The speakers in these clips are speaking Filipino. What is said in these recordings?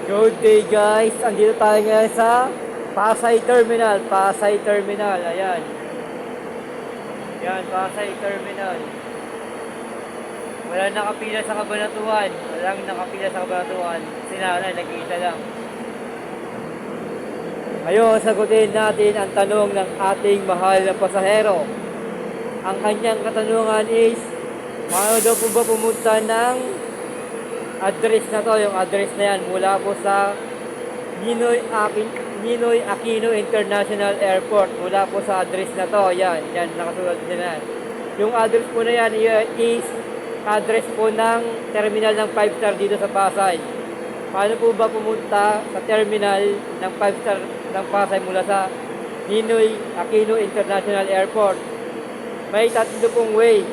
Good day guys, andito tayo ngayon sa Pasay Terminal, Pasay Terminal, ayan. Yan, Pasay Terminal. Walang nakapila sa Kabanatuan, walang nakapila sa Kabanatuan. Sinala, nag-iisa lang. Ngayon, sagutin natin ang tanong ng ating mahal na pasahero. Ang kanyang katanungan is, paano daw po ba pumunta ng address na to, yung address na yan, mula po sa Ninoy Aquino International Airport, mula po sa address na to, yan, nakasulat na yan. Yung address po na yan is address po ng terminal ng 5 star dito sa Pasay. Paano po ba pumunta sa terminal ng 5 star ng Pasay mula sa Ninoy Aquino International Airport? May tatlong way.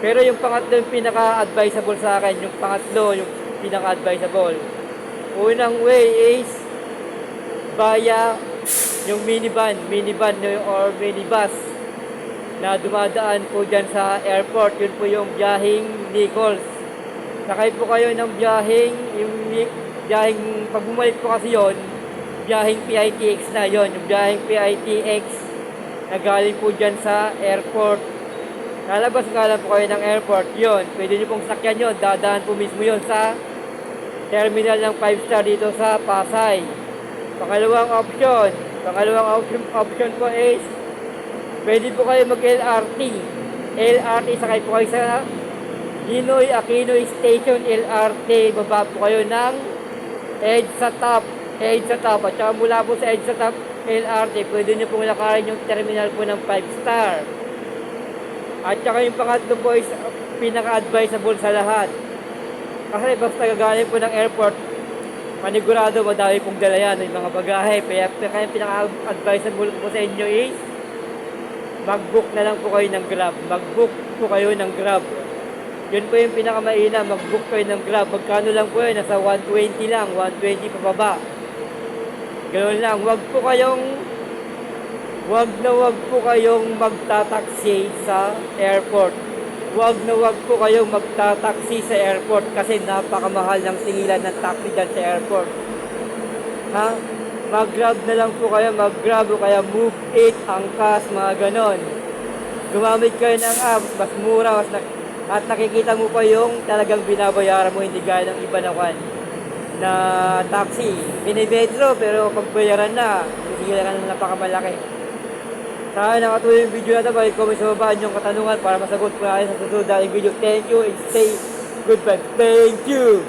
Pero yung pangatlo yung pinaka-advisable sa akin, yung pangatlo yung pinaka-advisable. Unang way is via yung minivan or minibus na dumadaan po dyan sa airport. Yun po yung biyaheng Nichols. Sakay po kayo ng biyaheng pag bumalik po kasi yun, biyaheng PITX na yon, yung biyaheng PITX na galing po dyan sa airport. Lalabas nga lang po kayo ng airport, yon. Pwede nyo pong sakyan yon, dadaan po mismo yon sa terminal ng 5 star dito sa Pasay. Pangalawang option po is, pwede po kayo mag-LRT. LRT, sakay po kayo sa Ninoy Aquino Station LRT. Baba po kayo ng Edge sa top. At saka mula po sa Edge sa top LRT, pwede nyo pong lakarin yung terminal po ng 5 star. At saka yung pangatlo po is pinaka-advisable sa lahat. Kasi basta gagaling po ng airport, manigurado madami pong dala yan, yung mga bagahe. Kaya pinaka-advisable po sa inyo is mag-book na lang po kayo ng Grab. Yun po yung pinakamaina, mag-book kayo ng Grab. Magkano lang po yun, nasa 120 lang, 120 pababa. Ganoon lang, wag na wag po kayong magtataksi sa airport. Wag po kayong magtataksi sa airport kasi napakamahal ng singilan ng taxi dyan sa airport. Ha? Mag-Grab na lang po kayo, mag-Grab o kaya Move It, Angkas, mga ganon. Gumamit kayo ng apps, mas mura, at nakikita mo pa yung talagang binabayaran mo, hindi gaya ng iba na taxi. Binibedro, pero pagbayaran na, singilan ka na napakamalaki. Sana nakatuloy yung video na ito. Comment sa baba yung katanungan para masagot ko na sa susunod na video. Thank you and stay good vibes. Thank you!